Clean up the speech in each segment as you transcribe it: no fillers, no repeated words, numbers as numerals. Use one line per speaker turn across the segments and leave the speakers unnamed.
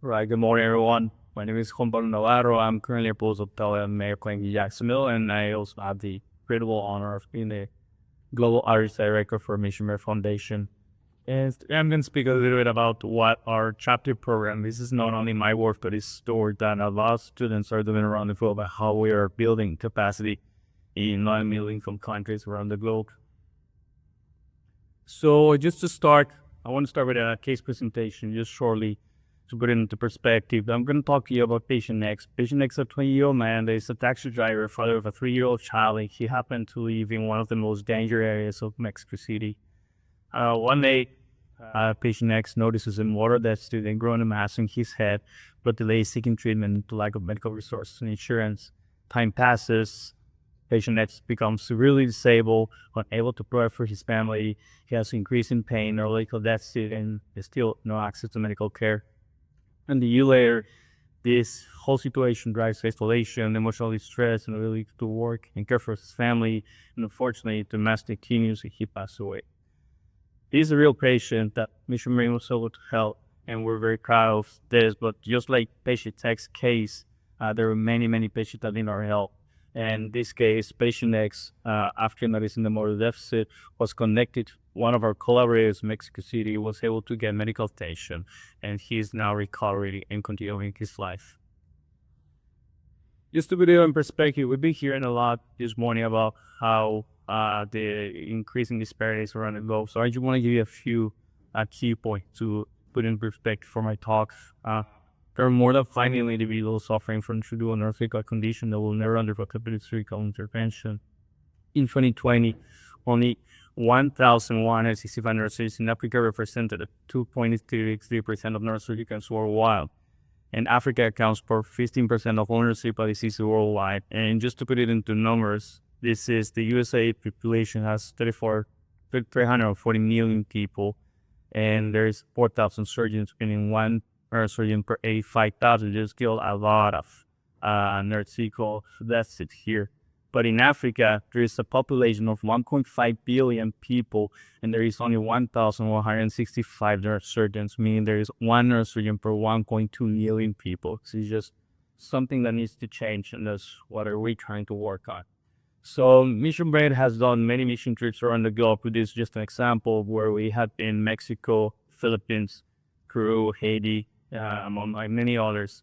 Right, good morning, everyone. My name is Navarro. I'm currently a postdoctoral at Mayo Clinic in Jacksonville, and I also have the incredible honor of being the Global Outreach Director for Mission Merit Foundation. And today I'm going to speak a little bit about what our chapter program. This is not only my work, but it's the work that a lot of students are doing around the world about how we are building capacity in non-middle-income countries around the globe. So just to start, I want to start with a case presentation just shortly to put it into perspective. I'm going to talk to you about patient X. Patient X is a 20-year-old man that is a taxi driver, father of a 3-year-old child, and he happened to live in one of the most dangerous areas of Mexico City. One day, patient X notices a motor that's student growing a mass in his head, but delays seeking treatment due to lack of medical resources and insurance. Time passes. Patient X becomes severely disabled, unable to provide for his family. He has increasing pain, neurological deficit, and still no access to medical care. And a year later, this whole situation drives isolation, emotional distress, and ability to work and care for his family. And unfortunately, domestic continues and he passed away. He's a real patient that Mission Marine was able to help, and we're very proud of this. But just like patient X's case, there were many patients that need our help. And in this case, patient X, after noticing the motor deficit, was connected. One of our collaborators in Mexico City was able to get medical attention, and he is now recovering and continuing his life. Just to put it in perspective, we've been hearing a lot this morning about how the increasing disparities around the globe. So I just want to give you a few key points to put in perspective for my talk. There are more than 5 million individuals suffering from true neurological condition that will never undergo surgical intervention. In 2020, only 1,165 nurses in Africa represented 2.33% of neurosurgeons worldwide. And Africa accounts for 15% of all neurosurgical diseases worldwide. And just to put it into numbers, this is the USA population has 340 million people, and there's 4,000 surgeons, meaning one neurosurgeon per 85,000. Just killed a lot of neurosurgical deficit here. But in Africa, there is a population of 1.5 billion people, and there is only 1,165 neurosurgeons, meaning there is one neurosurgeon per 1.2 million people. So it's just something that needs to change, and that's what we're trying to work on. So Mission Brain has done many mission trips around the globe. This is just an example where we have been in Mexico, Philippines, Peru, Haiti, among many others.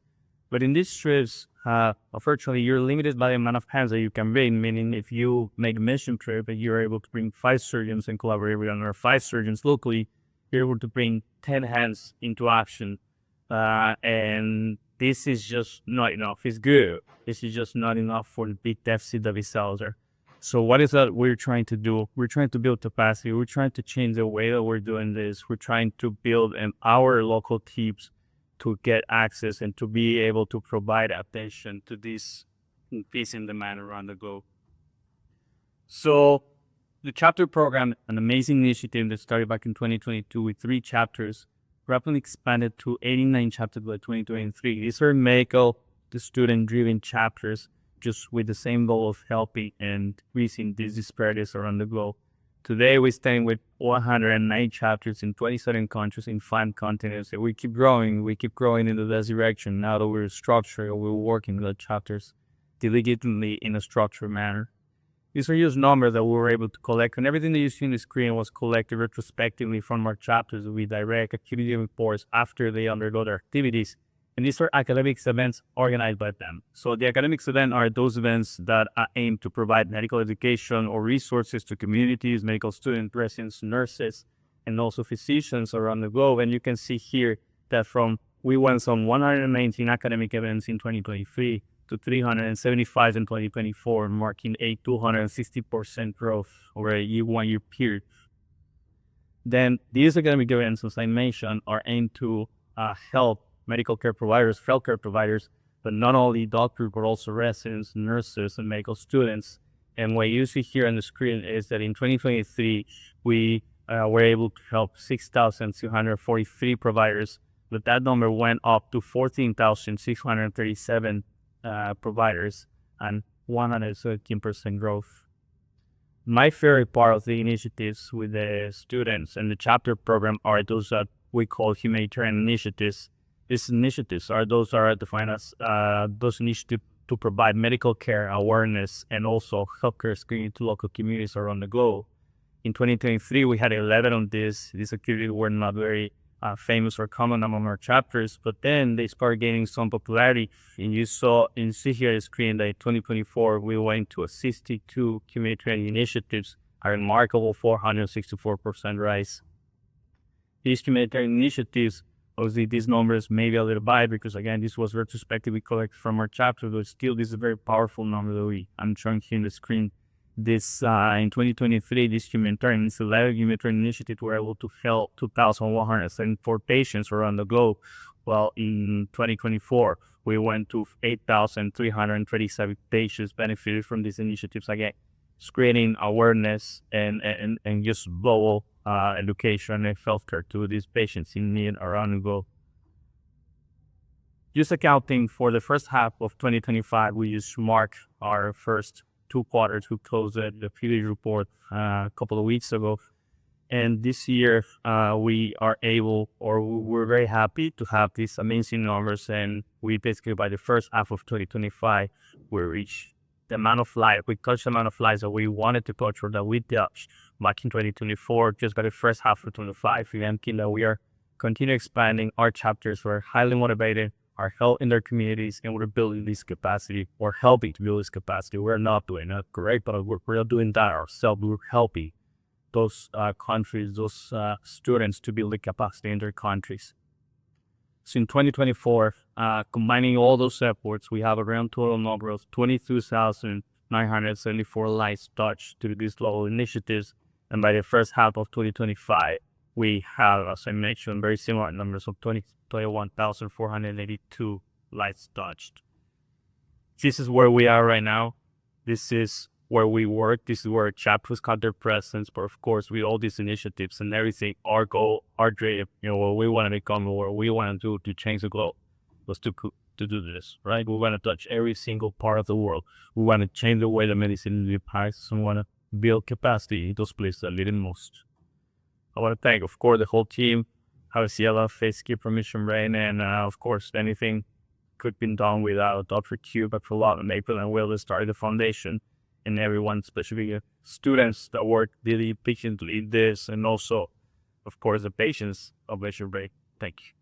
But in these trips, unfortunately, you're limited by the amount of hands that you can bring, meaning if you make a mission trip and you're able to bring 5 surgeons and collaborate with another 5 surgeons locally, you're able to bring 10 hands into action. And this is just not enough. It's good. This is just not enough for the big deficit that we saw there. So what is that we're trying to do? We're trying to build capacity. We're trying to change the way that we're doing this. We're trying to build our local teams to get access and to be able to provide attention to this increase in demand around the globe. So the chapter program, an amazing initiative that started back in 2022 with 3 chapters, rapidly expanded to 89 chapters by 2023. These are medical, the student-driven chapters, just with the same goal of helping and increasing these disparities around the globe. Today, we stand with 109 chapters in 27 countries in 5 continents. And we keep growing in that direction. Now that we're structured, we're working with the chapters diligently in a structured manner. These are just numbers that we were able to collect, and everything that you see on the screen was collected retrospectively from our chapters. We direct activity reports after they undergo their activities. And these are academic events organized by them. So the academic events are those events that aim to provide medical education or resources to communities, medical students, residents, nurses, and also physicians around the globe. And you can see here that we went from 119 academic events in 2023 to 375 in 2024, marking a 260% growth over a 1-year period. Then these academic events, as I mentioned, are aimed to help medical care providers, healthcare providers, but not only doctors, but also residents, nurses, and medical students. And what you see here on the screen is that in 2023, we were able to help 6,243 providers, but that number went up to 14,637 providers and 113% growth. My favorite part of the initiatives with the students and the chapter program are those that we call humanitarian initiatives. These initiatives are defined as those initiatives to provide medical care awareness and also healthcare screening to local communities around the globe. In 2023, we had 11 on this. These activities were not very famous or common among our chapters, but then they started gaining some popularity. And you see here on the screen that in 2024, we went to a 62 community initiatives, a remarkable 464% rise. These humanitarian initiatives, obviously these numbers may be a little biased because again, this was retrospectively collected from our chapter, but still this is a very powerful number that I'm showing here on the screen. This in 2023, these 11 humanitarian initiatives were able to help 2,174 patients around the globe. Well, in 2024, we went to 8,337 patients benefited from these initiatives. Again, creating awareness and just global education and healthcare to these patients in need around the globe. Just accounting for the first half of 2025, we just marked our first 2 quarters. We closed the previous report a couple of weeks ago. And this year, we're very happy to have these amazing numbers. And we basically, by the first half of 2025, we reached the amount of lives, we touched the amount of lives that we wanted to touch or that we touched back in 2024, just by the first half of 2025. We think that we are continue expanding our chapters. We're highly motivated, are helping their communities, and we're building this capacity or helping to build this capacity. We're not doing that, correct? But we're not doing that ourselves. We're helping those countries, those students to build the capacity in their countries. So in 2024, combining all those efforts, we have a grand total number of 22,974 lives touched through these global initiatives. And by the first half of 2025, we have, as I mentioned, very similar numbers of 21,482 lives touched. This is where we are right now. This is where we work. This is where chapters got their presence. But of course, with all these initiatives and everything, our goal, our dream, what we want to become, what we want to do to change the globe was to do this, right? We want to touch every single part of the world. We want to change the way the medicine impacts and want to build capacity in those places that need it most. I want to thank, of course, the whole team, Javier, Face Keeper, Mission Brain, and of course, anything could be done without Dr. Q, but for a lot of April and Will that started the foundation, and everyone, especially students that work really patiently in this, and also, of course, the patients of Mission Brain. Thank you.